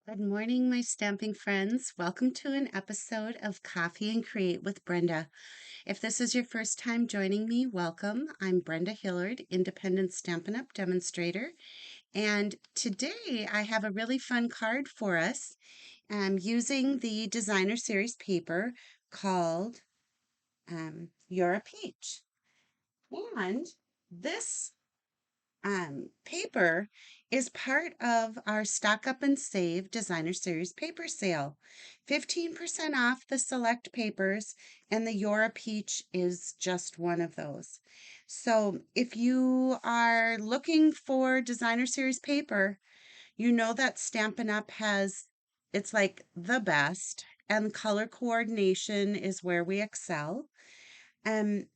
Good morning, my stamping friends. Welcome to an episode of Coffee and Create with Brenda. If this is your first time joining me, welcome. I'm Brenda Hillard, independent Stampin' Up demonstrator, and today I have a really fun card for us. I'm using the designer series paper called You're a Peach. And this paper is part of our Stock Up and Save Designer Series paper sale. 15% off the select papers, and the You're a Peach is just one of those. So if you are looking for Designer Series paper, you know that Stampin' Up it's like the best, and color coordination is where we excel.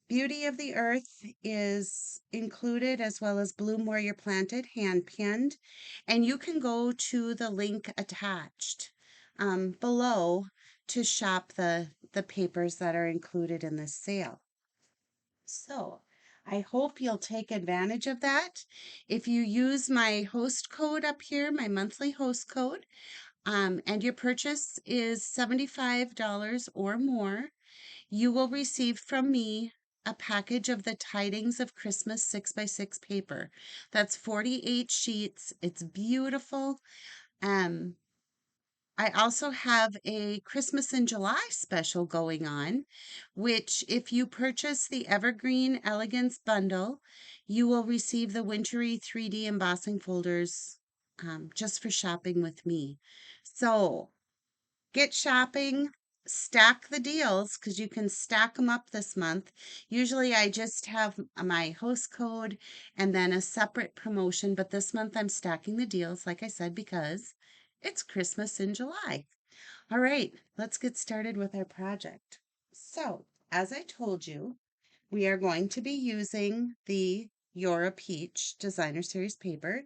Beauty of the Earth is included as well as Bloom Where You're Planted, hand pinned. And you can go to the link attached below to shop the papers that are included in this sale. So I hope you'll take advantage of that. If you use my host code up here, my monthly host code, and your purchase is $75 or more, you will receive from me a package of the Tidings of Christmas 6x6 paper. That's 48 sheets. It's beautiful. Um, I also have a Christmas in July special going on, which, if you purchase the Evergreen Elegance bundle, you will receive the Wintry 3D embossing folders just for shopping with me. So, get shopping, stack the deals because you can stack them up this month. Usually I just have my host code and then a separate promotion, but this month I'm stacking the deals, like I said, because it's Christmas in July. All right, let's get started with our project. So, as I told you, we are going to be using the You're a Peach Designer Series paper.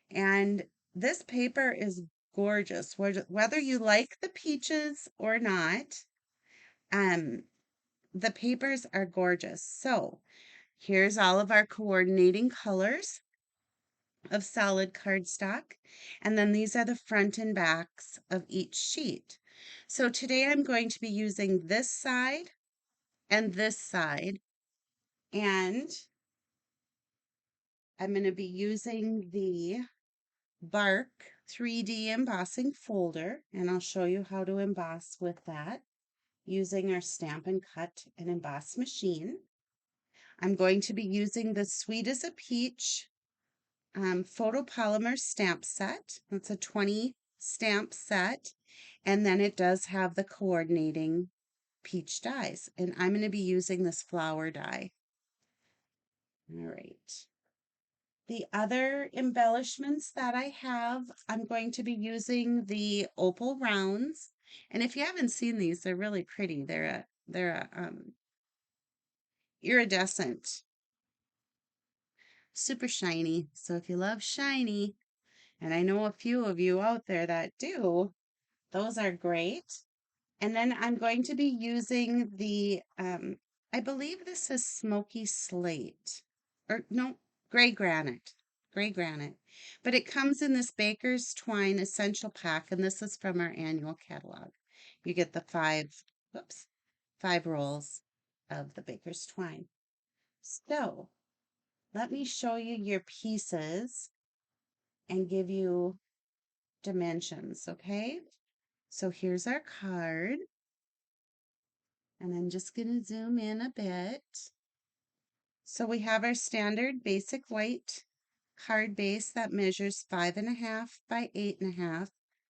And this paper is gorgeous. Whether you like the peaches or not, um, the papers are gorgeous. So here's all of our coordinating colors of solid cardstock. And then these are the front and backs of each sheet. So today I'm going to be using this side and this side. And I'm going to be using the Bark 3D embossing folder, and I'll show you how to emboss with that using our Stampin' Cut and Emboss machine. I'm going to be using the Sweet as a Peach photopolymer stamp set. That's a 20 stamp set, and then it does have the coordinating peach dies, and I'm going to be using this flower die. All right. The other embellishments that I have, I'm going to be using the opal rounds. And if you haven't seen these, they're really pretty. They're iridescent, super shiny. So if you love shiny, and I know a few of you out there that do, those are great. And then I'm going to be using I believe this is smoky slate, or no, gray granite, gray granite. But it comes in this Baker's Twine Essential Pack, and this is from our annual catalog. You get the five rolls of the Baker's Twine. So let me show you your pieces and give you dimensions, okay? So here's our card. And I'm just going to zoom in a bit. So we have our standard basic white card base that measures 5.5 by 8.5,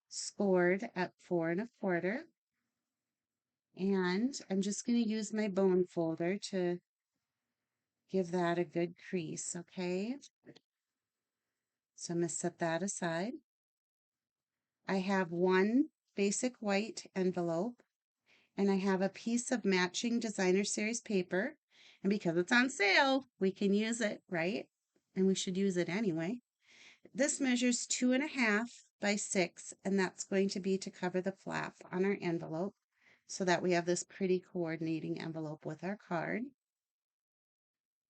scored at 4 1/4. And I'm just going to use my bone folder to give that a good crease, okay? So I'm going to set that aside. I have one basic white envelope, and I have a piece of matching designer series paper. And because it's on sale, we can use it, right? And we should use it anyway. This measures 2.5 by 6, and that's going to be to cover the flap on our envelope so that we have this pretty coordinating envelope with our card.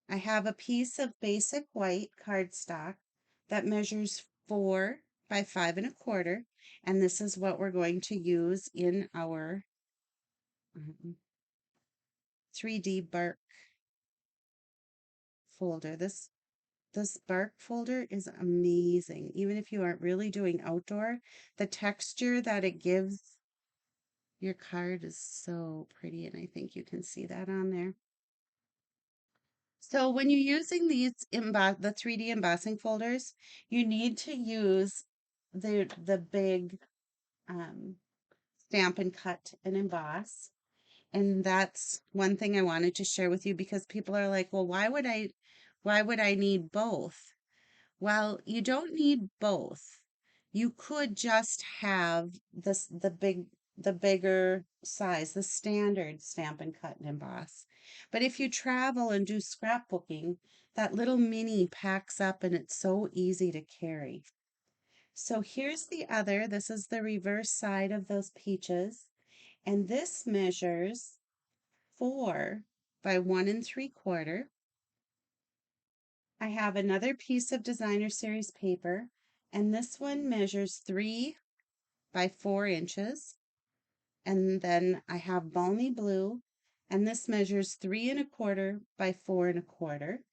I have a piece of basic white cardstock that measures 4 by 5 1/4, and this is what we're going to use in our 3D bark folder. This bark folder is amazing. Even if you aren't really doing outdoor, the texture that it gives your card is so pretty, and I think you can see that on there. So when you're using these the 3D embossing folders, you need to use the big Stamp and Cut and Emboss. And that's one thing I wanted to share with you because people are like, well, why would I need both? Well, you don't need both. You could just have the bigger size, the standard Stamp and Cut and Emboss. But if you travel and do scrapbooking, that little mini packs up and it's so easy to carry. So here's the other. This is the reverse side of those peaches. And this measures 4 by 1 3/4. I have another piece of designer series paper, and this one measures 3 by 4 inches. And then I have balmy blue, and this measures 3 1/4 by 4 1/4.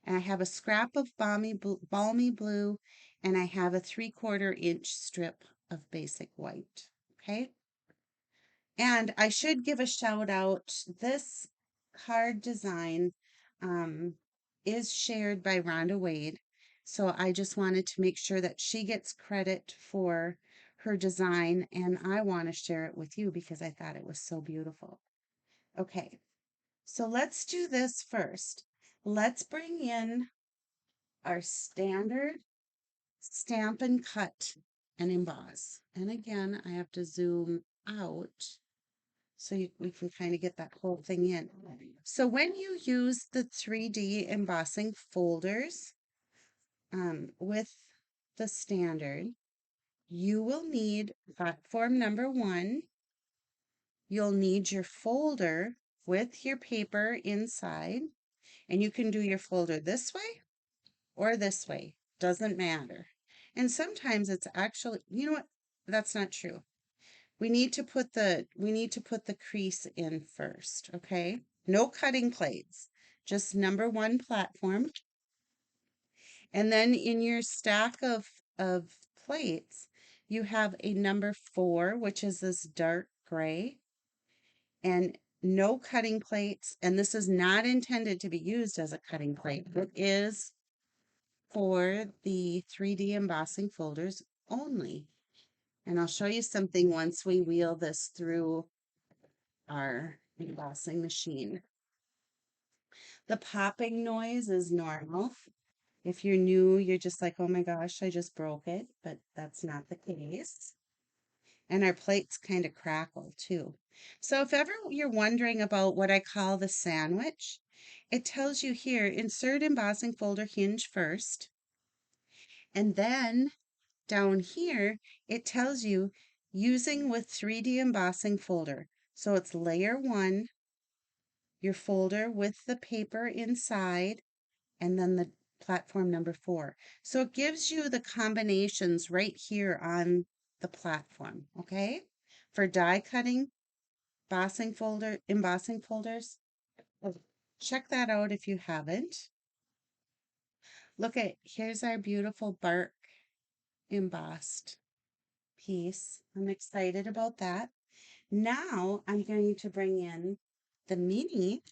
And I have a scrap of balmy blue, and I have a 3/4 inch strip of basic white. Okay. And I should give a shout out. This card design is shared by Rhonda Wade. So I just wanted to make sure that she gets credit for her design, and I want to share it with you because I thought it was so beautiful. Okay, so let's do this first. Let's bring in our standard Stamp and Cut and Emboss. And again, I have to zoom out so we can kind of get that whole thing in. So when you use the 3D embossing folders with the standard, you will need platform number 1. You'll need your folder with your paper inside, and you can do your folder this way or this way, doesn't matter. And sometimes it's actually, you know what? That's not true. We need to put the crease in first, okay? No cutting plates, just number 1 platform. And then in your stack of plates, you have a number 4, which is this dark gray, and no cutting plates. And this is not intended to be used as a cutting plate. It is for the 3D embossing folders only. And I'll show you something once we wheel this through our embossing machine. The popping noise is normal. If you're new, you're just like, oh my gosh, I just broke it, but that's not the case. And our plates kind of crackle too. So if ever you're wondering about what I call the sandwich, it tells you here, insert embossing folder hinge first. And then down here, it tells you using with 3D embossing folder. So it's layer 1, your folder with the paper inside, and then the platform number 4. So it gives you the combinations right here on the platform, okay? For die cutting, embossing folders. Check that out if you haven't. Look at, here's our beautiful bark embossed piece. I'm excited about that. Now I'm going to bring in the mini,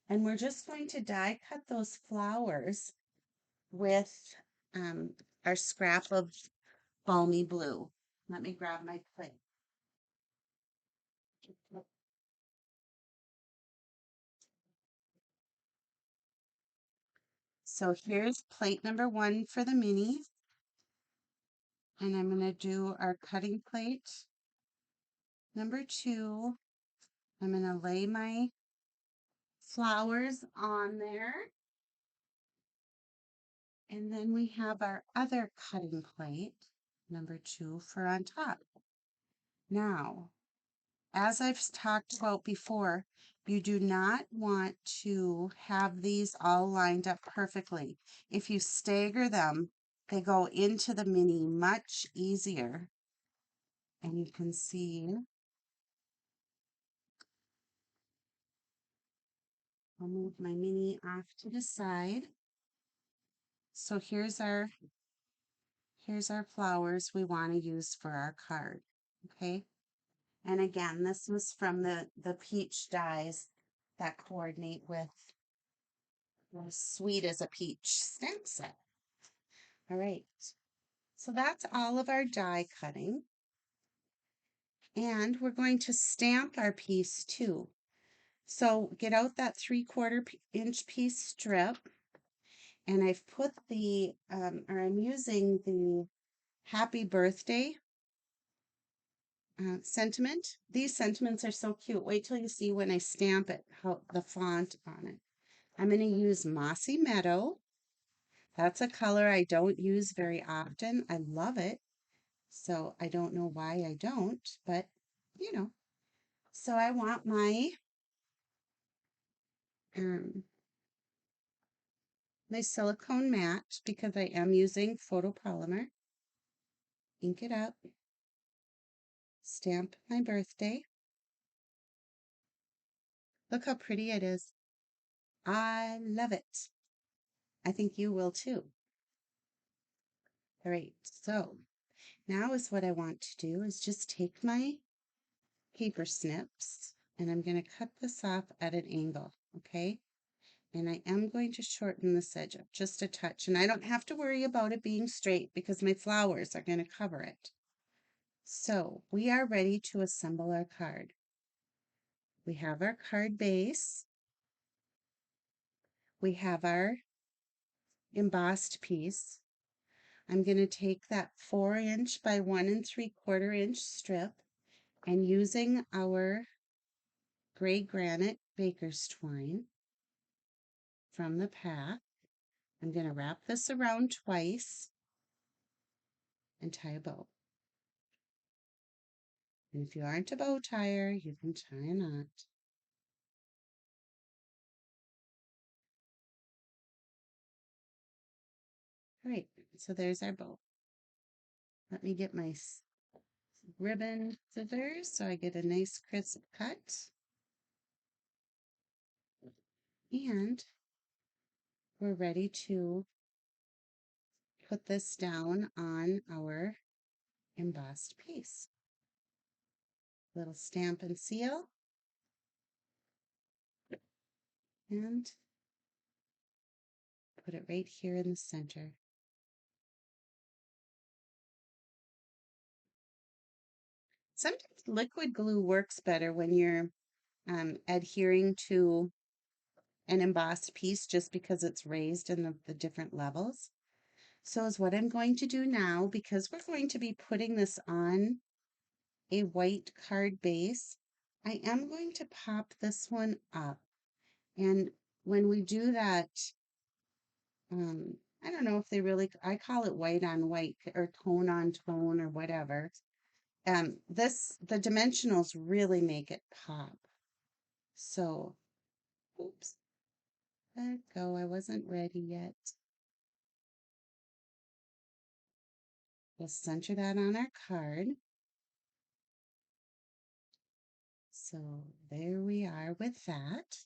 and we're just going to die cut those flowers with our scrap of balmy blue. Let me grab my plate. So here's plate number 1 for the mini, and I'm going to do our cutting plate number 2. I'm going to lay my flowers on there. And then we have our other cutting plate, number 2, for on top. Now, as I've talked about before, you do not want to have these all lined up perfectly. If you stagger them, they go into the mini much easier. And you can see, I'll move my mini off to the side. So here's our flowers we want to use for our card. Okay. And again, this was from the peach dies that coordinate with as sweet as a peach stamp set. All right. So that's all of our die cutting. And we're going to stamp our piece too. So get out that 3/4 inch piece strip, and I've put I'm using the happy birthday sentiment. These sentiments are so cute. Wait till you see when I stamp it, how the font on it. I'm going to use Mossy Meadow. That's a color I don't use very often. I love it. So I don't know why I don't, but you know. So I want um, my silicone mat because I am using photopolymer. Ink it up. Stamp my birthday. Look how pretty it is. I love it. I think you will too. All right, so now is what I want to do is just take my paper snips and I'm going to cut this off at an angle, okay? And I am going to shorten this edge up just a touch. And I don't have to worry about it being straight because my flowers are going to cover it. So we are ready to assemble our card. We have our card base. We have our embossed piece. I'm going to take that 4" by 1 3/4" strip and using our gray granite baker's twine from the pack, I'm going to wrap this around twice and tie a bow. And if you aren't a bow tire, you can tie a knot. All right, so there's our bow. Let me get my ribbon scissors so I get a nice crisp cut. And we're ready to put this down on our embossed piece. Little stamp and seal. And put it right here in the center. Sometimes liquid glue works better when you're adhering to an embossed piece just because it's raised in the different levels. So is what I'm going to do now, because we're going to be putting this on a white card base, I am going to pop this one up. And when we do that, I don't know if they really, I call it white on white or tone on tone or whatever. The dimensionals really make it pop. So, oops, let it go. I wasn't ready yet. We'll center that on our card. So there we are with that.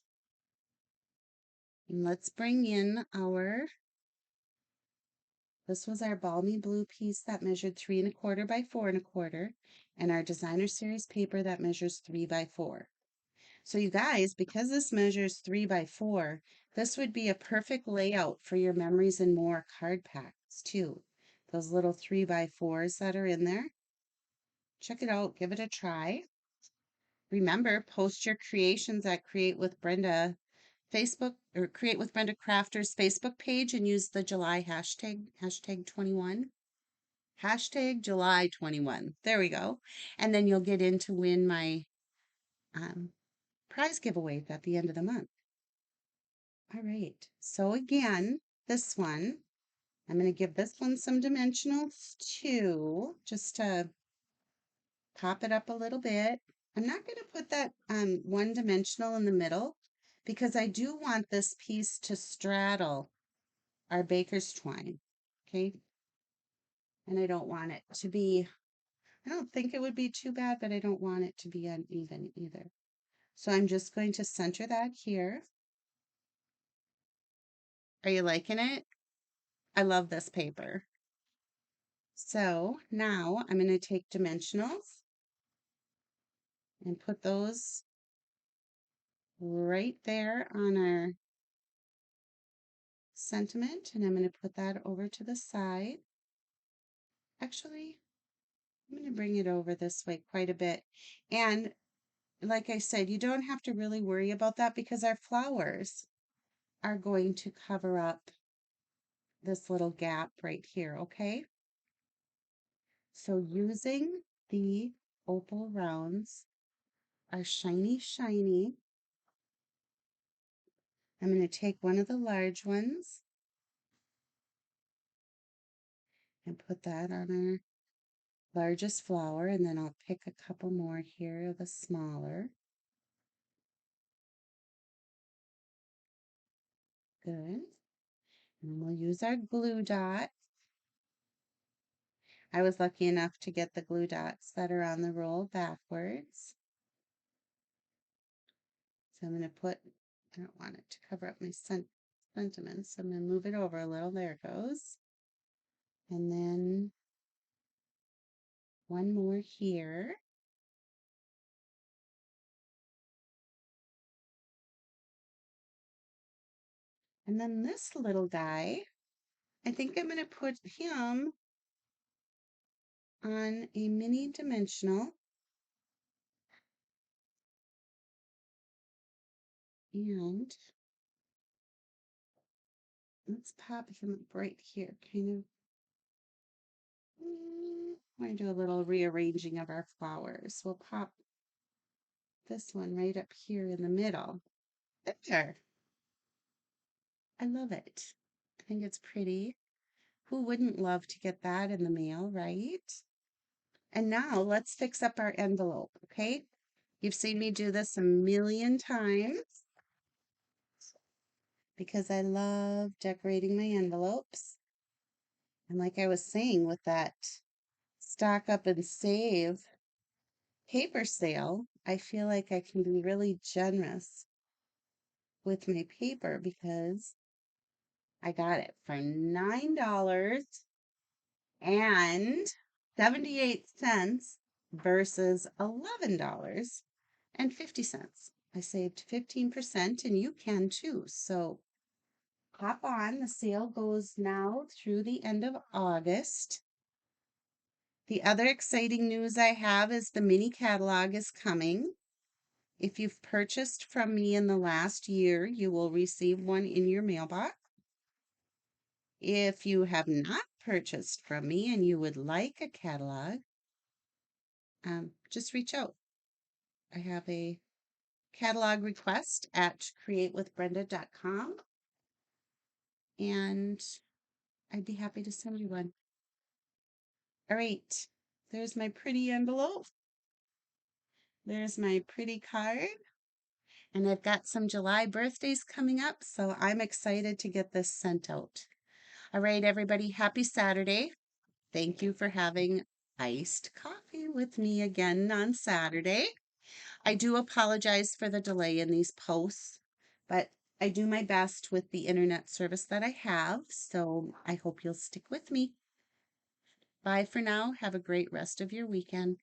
And let's bring in this was our balmy blue piece that measured 3 1/4 by 4 1/4, and our designer series paper that measures 3 by 4. So you guys, because this measures 3 by 4, this would be a perfect layout for your Memories and More card packs too. Those little 3 by 4s that are in there. Check it out, give it a try. Remember, post your creations at Create with Brenda Facebook or Create with Brenda Crafter's Facebook page and use the July hashtag 21. Hashtag July 21. There we go. And then you'll get in to win my prize giveaway at the end of the month. All right. So again, this one, I'm going to give this one some dimensionals too, just to pop it up a little bit. I'm not going to put that one dimensional in the middle because I do want this piece to straddle our baker's twine. Okay. And I don't want it to be, I don't think it would be too bad, but I don't want it to be uneven either. So I'm just going to center that here. Are you liking it? I love this paper. So now I'm going to take dimensionals and put those right there on our sentiment. And I'm going to put that over to the side. Actually, I'm going to bring it over this way quite a bit. And like I said, you don't have to really worry about that because our flowers are going to cover up this little gap right here, okay? So using the opal rounds are shiny, shiny. I'm going to take one of the large ones and put that on our largest flower, and then I'll pick a couple more here, the smaller. Good. And we'll use our glue dot. I was lucky enough to get the glue dots that are on the roll backwards. So I'm going to put, I don't want it to cover up my sentiments. So I'm going to move it over a little. There it goes. And then one more here. And then this little guy, I think I'm going to put him on a mini dimensional. And let's pop him up right here, kind of. We're going to do a little rearranging of our flowers. We'll pop this one right up here in the middle. There. I love it. I think it's pretty. Who wouldn't love to get that in the mail, right? And now let's fix up our envelope, okay? You've seen me do this a million times because I love decorating my envelopes. And like I was saying with that stock up and save paper sale, I feel like I can be really generous with my paper because I got it for $9.78 versus $11.50. I saved 15% and you can too. So hop on. The sale goes now through the end of August. The other exciting news I have is the mini catalog is coming. If you've purchased from me in the last year, you will receive one in your mailbox. If you have not purchased from me and you would like a catalog, just reach out. I have a catalog request at createwithbrenda.com and I'd be happy to send you one. All right, there's my pretty envelope. There's my pretty card. And I've got some July birthdays coming up, so I'm excited to get this sent out. All right, everybody, happy Saturday. Thank you for having iced coffee with me again on Saturday. I do apologize for the delay in these posts, but I do my best with the internet service that I have, so I hope you'll stick with me. Bye for now. Have a great rest of your weekend.